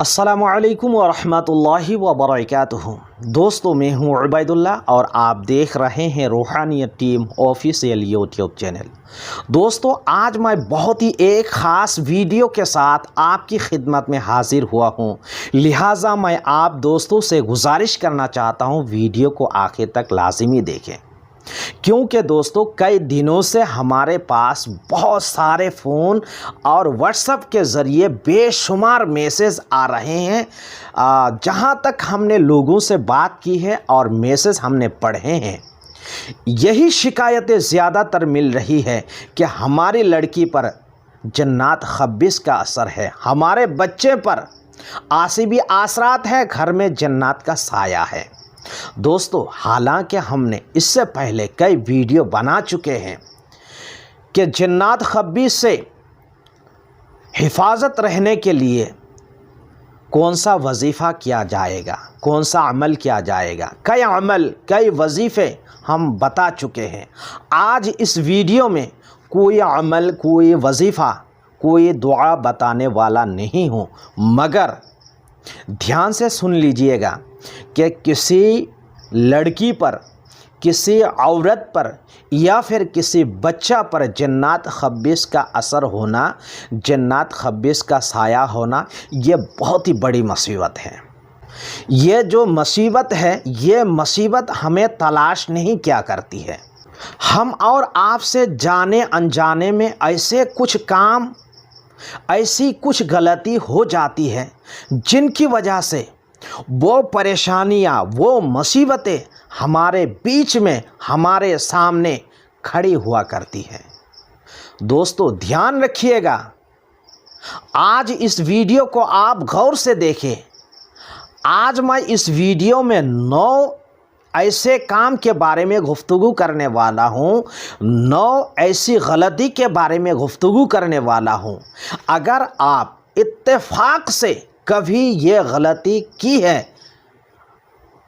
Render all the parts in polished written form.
अस्सलामुअलैकुम वरहमतुल्लाहि वबरकातुहू। दोस्तों, मैं हूँ उबैदुल्लाह और आप देख रहे हैं रूहानियत टीम ऑफिशियल यूट्यूब चैनल। दोस्तों, आज मैं बहुत ही एक ख़ास वीडियो के साथ आपकी खिदमत में हाजिर हुआ हूँ। लिहाजा मैं आप दोस्तों से गुजारिश करना चाहता हूँ वीडियो को आखिर तक लाजिमी देखें, क्योंकि दोस्तों कई दिनों से हमारे पास बहुत सारे फ़ोन और व्हाट्सएप के ज़रिए बेशुमार मैसेज आ रहे हैं। जहां तक हमने लोगों से बात की है और मैसेज हमने पढ़े हैं, यही शिकायतें ज़्यादातर मिल रही है कि हमारी लड़की पर जन्नात खब्बिस का असर है, हमारे बच्चे पर आसिबी आसरात है, घर में जन्नात का साया है। दोस्तों, हालांकि हमने इससे पहले कई वीडियो बना चुके हैं कि जन्नात खब्बिस से हिफाजत रहने के लिए कौन सा वजीफ़ा किया जाएगा, कौन सा अमल किया जाएगा। कई अमल, कई वजीफ़े हम बता चुके हैं। आज इस वीडियो में कोई अमल, कोई वजीफ़ा, कोई दुआ बताने वाला नहीं हूँ, मगर ध्यान से सुन लीजिएगा कि किसी लड़की पर, किसी औरत पर या फिर किसी बच्चा पर जन्नात खब्बिस का असर होना, जन्नात खब्बिस का साया होना, ये बहुत ही बड़ी मुसीबत है। ये जो मुसीबत है, ये मुसीबत हमें तलाश नहीं क्या करती है। हम और आपसे जाने अनजाने में ऐसे कुछ काम, ऐसी कुछ गलती हो जाती है जिनकी वजह से वो परेशानियाँ, वो मुसीबतें हमारे बीच में, हमारे सामने खड़ी हुआ करती हैं। दोस्तों, ध्यान रखिएगा, आज इस वीडियो को आप गौर से देखें। आज मैं इस वीडियो में 9 ऐसे काम के बारे में गुफ्तगू करने वाला हूँ, 9 ऐसी गलती के बारे में गुफ्तगू करने वाला हूँ। अगर आप इत्तेफाक से कभी ये गलती की है,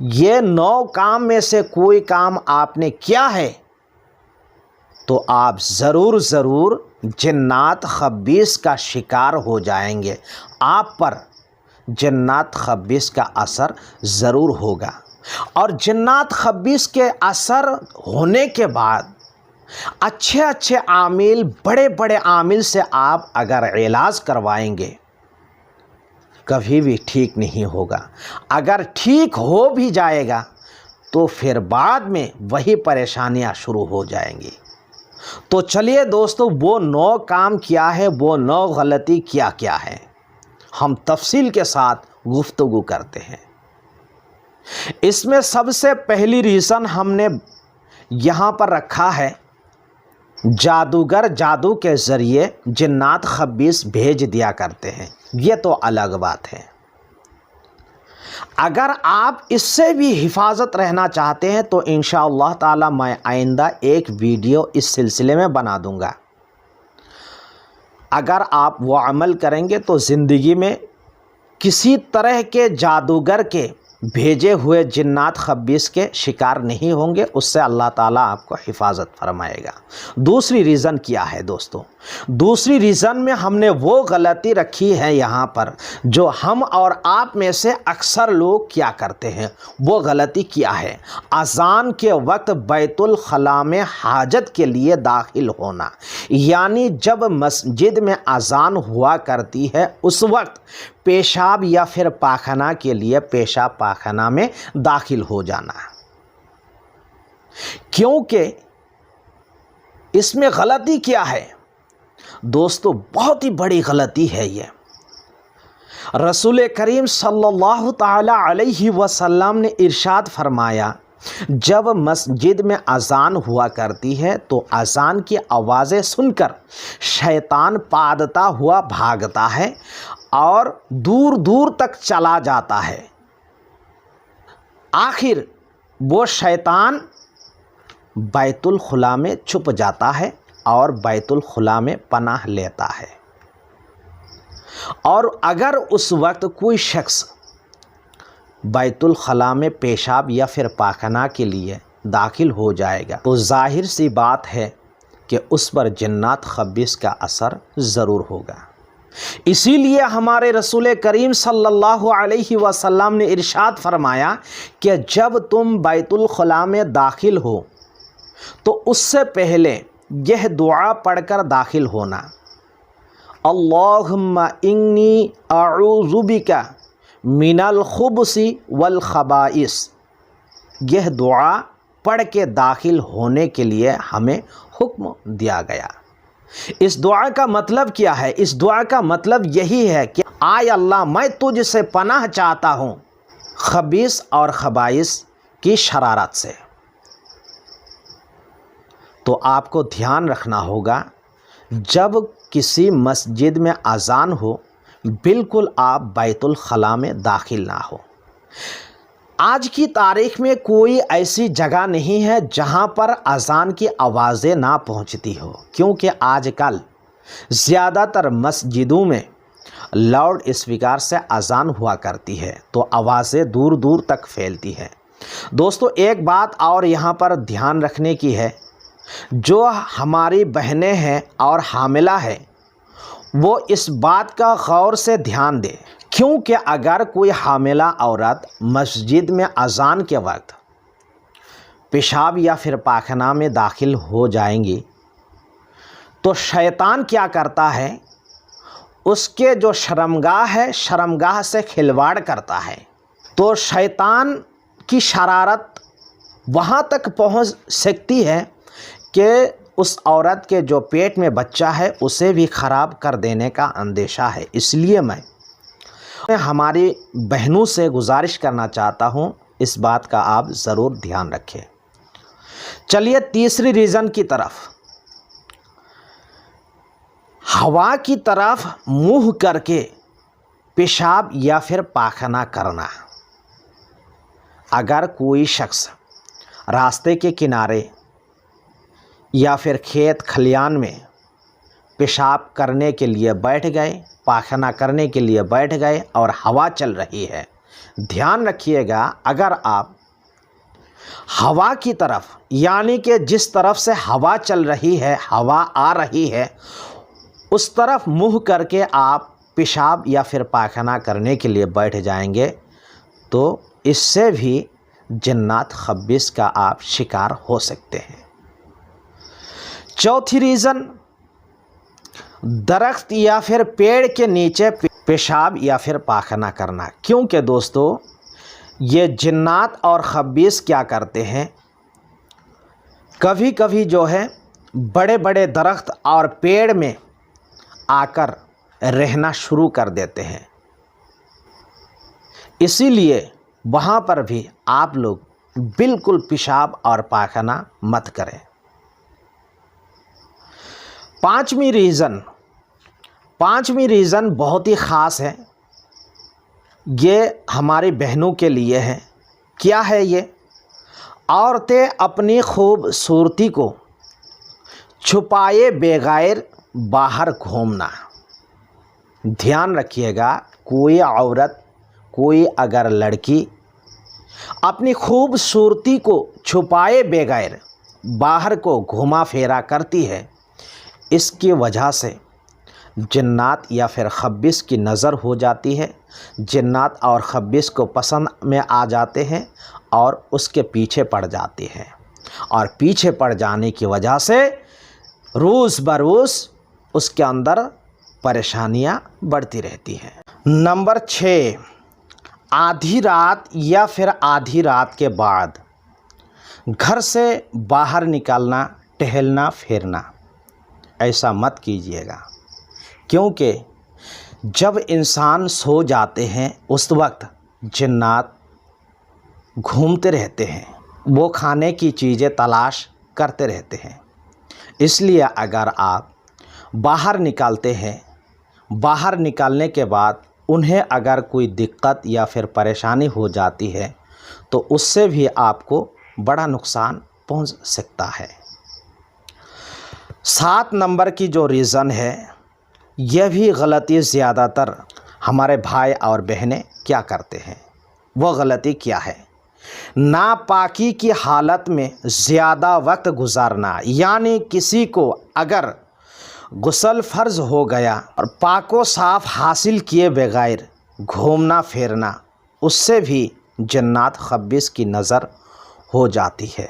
ये 9 काम में से कोई काम आपने किया है, तो आप ज़रूर जन्नात खब्बिस का शिकार हो जाएंगे। आप पर जन्नात खब्बिस का असर ज़रूर होगा। और जन्नात खब्बिस के असर होने के बाद अच्छे आमिल, बड़े आमिल से आप अगर इलाज करवाएंगे, कभी भी ठीक नहीं होगा। अगर ठीक हो भी जाएगा तो फिर बाद में वही परेशानियां शुरू हो जाएंगी। तो चलिए दोस्तों, वो 9 काम क्या है, वो 9 गलती क्या है, हम तफसील के साथ गुफ्तगू करते हैं। इसमें सबसे पहली रीज़न हमने यहाँ पर रखा है, जादूगर जादू के ज़रिए जन्नात खब्बिस भेज दिया करते हैं। ये तो अलग बात है। अगर आप इससे भी हिफाजत रहना चाहते हैं तो इंशाअल्लाह ताला मैं आइंदा एक वीडियो इस सिलसिले में बना दूंगा। अगर आप वो अमल करेंगे तो ज़िंदगी में किसी तरह के जादूगर के भेजे हुए जन्नात खब्बिस के शिकार नहीं होंगे, उससे अल्लाह ताला आपको हिफाजत फरमाएगा। दूसरी रीज़न क्या है दोस्तों? दूसरी रीज़न में हमने वो गलती रखी है यहाँ पर जो हम और आप में से अक्सर लोग क्या करते हैं। वो गलती क्या है? अज़ान के वक्त बैतुल खला में हाजत के लिए दाखिल होना, यानी जब मस्जिद में अज़ान हुआ करती है उस वक्त पेशाब या फिर पाखना के लिए पेशाब पाखना में दाखिल हो जाना। क्योंकि इसमें गलती क्या है दोस्तों? बहुत ही बड़ी गलती है ये। रसूल करीम सल्लल्लाहु ताला अलैहि वसल्लम ने इरशाद फरमाया, जब मस्जिद में अज़ान हुआ करती है तो अज़ान की आवाज़ें सुनकर शैतान पादता हुआ भागता है और दूर तक चला जाता है। आखिर वो शैतान बैतुल खुला में छुप जाता है और बैतुल खुला में पनाह लेता है। और अगर उस वक्त कोई शख्स बैतुल खला में पेशाब या फिर पाखना के लिए दाखिल हो जाएगा तो जाहिर सी बात है कि उस पर जन्नात खब्बिस का असर ज़रूर होगा। اسی لیے ہمارے رسول کریم صلی اللہ علیہ وسلم نے ارشاد فرمایا کہ جب تم بیت الخلاء میں داخل ہو تو اس سے پہلے یہ دعا پڑھ کر داخل ہونا، اللہم انی اعوذ بک من الخبث والخبائث۔ یہ دعا پڑھ کے داخل ہونے کے لیے ہمیں حکم دیا گیا۔ اس دعا کا مطلب کیا ہے؟ اس دعا کا مطلب یہی ہے کہ آئے اللہ، میں تجھ سے پناہ چاہتا ہوں خبیث اور خبائث کی شرارت سے۔ تو آپ کو دھیان رکھنا ہوگا، جب کسی مسجد میں اذان ہو بالکل آپ بیت الخلاء میں داخل نہ ہو۔ آج کی تاریخ میں کوئی ایسی جگہ نہیں ہے جہاں پر اذان کی آوازیں نہ پہنچتی ہو، کیونکہ آج کل زیادہ تر مسجدوں میں لاؤڈ اسپیکر سے اذان ہوا کرتی ہے تو آوازیں دور دور تک پھیلتی ہے۔ دوستو ایک بات اور یہاں پر دھیان رکھنے کی ہے، جو ہماری بہنیں ہیں اور حاملہ ہیں وہ اس بات کا غور سے دھیان دیں، کیونکہ اگر کوئی حاملہ عورت مسجد میں اذان کے وقت پیشاب یا پھر پاخانہ میں داخل ہو جائیں گی تو شیطان کیا کرتا ہے، اس کے جو شرمگاہ ہے شرمگاہ سے کھلواڑ کرتا ہے، تو شیطان کی شرارت وہاں تک پہنچ سکتی ہے کہ اس عورت کے جو پیٹ میں بچہ ہے اسے بھی خراب کر دینے کا اندیشہ ہے۔ اس لیے میں ہماری بہنوں سے گزارش کرنا چاہتا ہوں، اس بات کا آپ ضرور دھیان رکھیں۔ چلیے تیسری ریزن کی طرف، ہوا کی طرف منہ کر کے پیشاب یا پھر پاخانہ کرنا۔ اگر کوئی شخص راستے کے کنارے یا پھر کھیت کھلیان میں پیشاب کرنے کے لیے بیٹھ گئے، پاخانہ کرنے کے لیے بیٹھ گئے اور ہوا چل رہی ہے، دھیان رکھیے گا، اگر آپ ہوا کی طرف یعنی کہ جس طرف سے ہوا چل رہی ہے، ہوا آ رہی ہے، اس طرف منہ کر کے آپ پیشاب یا پھر پاخانہ کرنے کے لیے بیٹھ جائیں گے تو اس سے بھی جنات خبیث کا آپ شکار ہو سکتے ہیں۔ چوتھی ریزن، درخت یا پھر پیڑ کے نیچے پیشاب یا پھر پاخانہ کرنا، کیونکہ دوستو یہ جنات اور خبیث کیا کرتے ہیں، کبھی کبھی جو ہے بڑے بڑے درخت اور پیڑ میں آ کر رہنا شروع کر دیتے ہیں، اسی لیے وہاں پر بھی آپ لوگ بالکل پیشاب اور پاخانہ مت کریں۔ پانچویں ریزن بہت ہی خاص ہے، یہ ہماری بہنوں کے لیے ہے۔ کیا ہے یہ؟ عورتیں اپنی خوبصورتی کو چھپائے بغیر باہر گھومنا۔ دھیان رکھیے گا، کوئی عورت، کوئی اگر لڑکی اپنی خوبصورتی کو چھپائے بغیر باہر کو گھوما پھیرا کرتی ہے، اس کی وجہ سے جنات یا پھر خبیث کی نظر ہو جاتی ہے، جنات اور خبیث کو پسند میں آ جاتے ہیں اور اس کے پیچھے پڑ جاتی ہیں، اور پیچھے پڑ جانے کی وجہ سے روز بروز اس کے اندر پریشانیاں بڑھتی رہتی ہیں۔ نمبر 6، آدھی رات یا پھر آدھی رات کے بعد گھر سے باہر نکلنا، ٹہلنا پھرنا، ایسا مت کیجیے گا، کیونکہ جب انسان سو جاتے ہیں اس وقت جنات گھومتے رہتے ہیں، وہ کھانے کی چیزیں تلاش کرتے رہتے ہیں، اس لیے اگر آپ باہر نکالتے ہیں، باہر نکالنے کے بعد انہیں اگر کوئی دقت یا پھر پریشانی ہو جاتی ہے تو اس سے بھی آپ کو بڑا نقصان پہنچ سکتا ہے۔ 7 نمبر کی جو ریزن ہے، یہ بھی غلطی زیادہ تر ہمارے بھائی اور بہنیں کیا کرتے ہیں۔ وہ غلطی کیا ہے؟ ناپاکی کی حالت میں زیادہ وقت گزارنا، یعنی کسی کو اگر गुस्ल फ़र्ज हो गया और पाको साफ हासिल किए बगैर घूमना फिरना, उससे भी जन्नात खब्बिस की नज़र हो जाती है।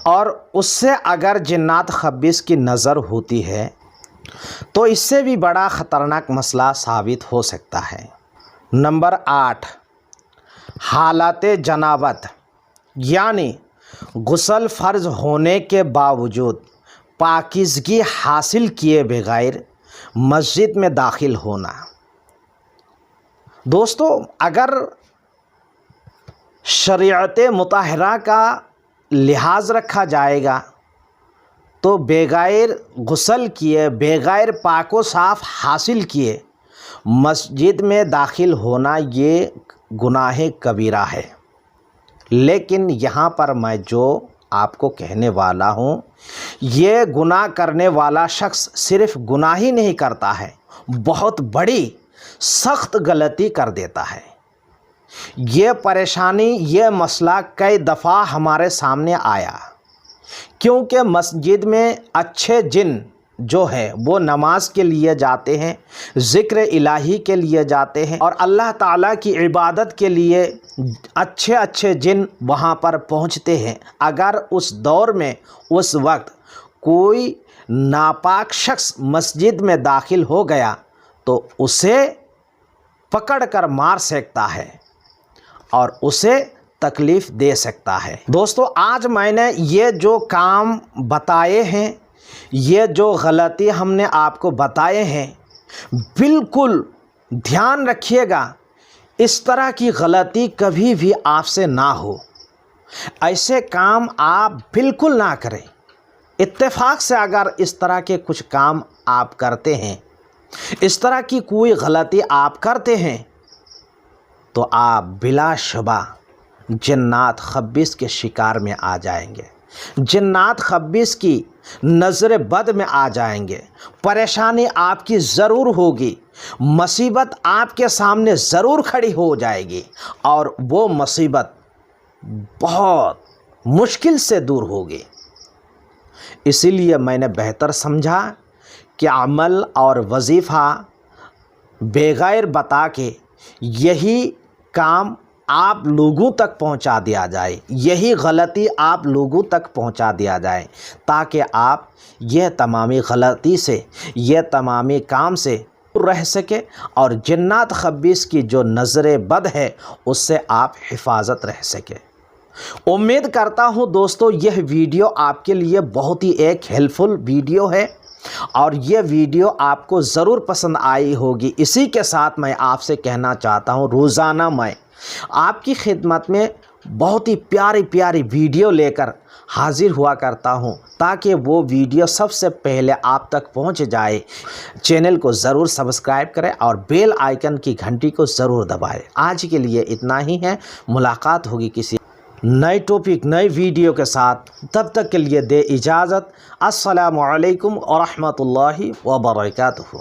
और उससे अगर जन्नात खब्बिस की नज़र होती है तो इससे भी बड़ा ख़तरनाक मसला साबित हो सकता है। नंबर 8, हालात जनाबत, यानी गुस्ल फ़र्ज होने के बावजूद पाकीज़गी हासिल किए बगैर मस्जिद में दाखिल होना। दोस्तों, अगर शरीयत मुताहरा का लिहाज रखा जाएगा तो बगैर गुस्ल किए, बगैर पाको साफ हासिल किए मस्जिद में दाखिल होना ये गुनाह कबीरा है। लेकिन यहाँ पर मैं जो आपको कहने वाला हूँ, ये गुनाह करने वाला शख्स सिर्फ़ गुनाह ही नहीं करता है, बहुत बड़ी सख्त गलती कर देता है। ये परेशानी, ये मसला कई दफ़ा हमारे सामने आया, क्योंकि मस्जिद में अच्छे जिन जो है वो नमाज के लिए जाते हैं, ज़िक्र इलाही के लिए जाते हैं और अल्लाह ताला की इबादत के लिए अच्छे अच्छे जिन वहाँ पर पहुँचते हैं। अगर उस दौर में, उस वक्त कोई नापाक शख्स मस्जिद में दाखिल हो गया तो उसे पकड़ कर मार सकता है और उसे तकलीफ़ दे सकता है। दोस्तों, आज मैंने ये जो काम बताए हैं, ये जो गलती हमने आपको बताए हैं, बिल्कुल ध्यान रखिएगा, इस तरह की गलती कभी भी आपसे ना हो। ऐसे काम आप बिल्कुल ना करें। इत्तेफाक से अगर इस तरह के कुछ काम आप करते हैं, इस तरह की कोई गलती आप करते हैं, तो आप बिलाशुबा जन्नात खब्बिस के शिकार में आ जाएंगे, जन्नात खब्बिस की नज़र बद में आ जाएंगे। परेशानी आपकी ज़रूर होगी, मुसीबत आपके सामने ज़रूर खड़ी हो जाएगी और वो मुसीबत बहुत मुश्किल से दूर होगी। इसीलिए मैंने बेहतर समझा कि अमल और वजीफ़ा बगैर बता के यही काम आप लोगों तक पहुंचा दिया जाए, यही गलती आप लोगों तक पहुंचा दिया जाए, ताकि आप यह तमामी गलती से, यह तमामी काम से रह सके और जन्नात खब्बिस की जो नज़र बद है उससे आप हिफाजत रह सके। उम्मीद करता हूं दोस्तों यह वीडियो आपके लिए बहुत ही एक हेल्पफुल वीडियो है और यह वीडियो आपको ज़रूर पसंद आई होगी। इसी के साथ मैं आपसे कहना चाहता हूं, रोज़ाना मैं आपकी खिदमत में बहुत ही प्यारी प्यारी वीडियो लेकर हाजिर हुआ करता हूं, ताकि वो वीडियो सबसे पहले आप तक पहुंच जाए। चैनल को ज़रूर सब्सक्राइब करें और बेल आइकन की घंटी को ज़रूर दबाएं। आज के लिए इतना ही है, मुलाकात होगी किसी नए टॉपिक, नए वीडियो के साथ। तब तक के लिए दे इजाज़त। अस्सलामु अलैकुम व रहमतुल्लाहि व बरकातहू।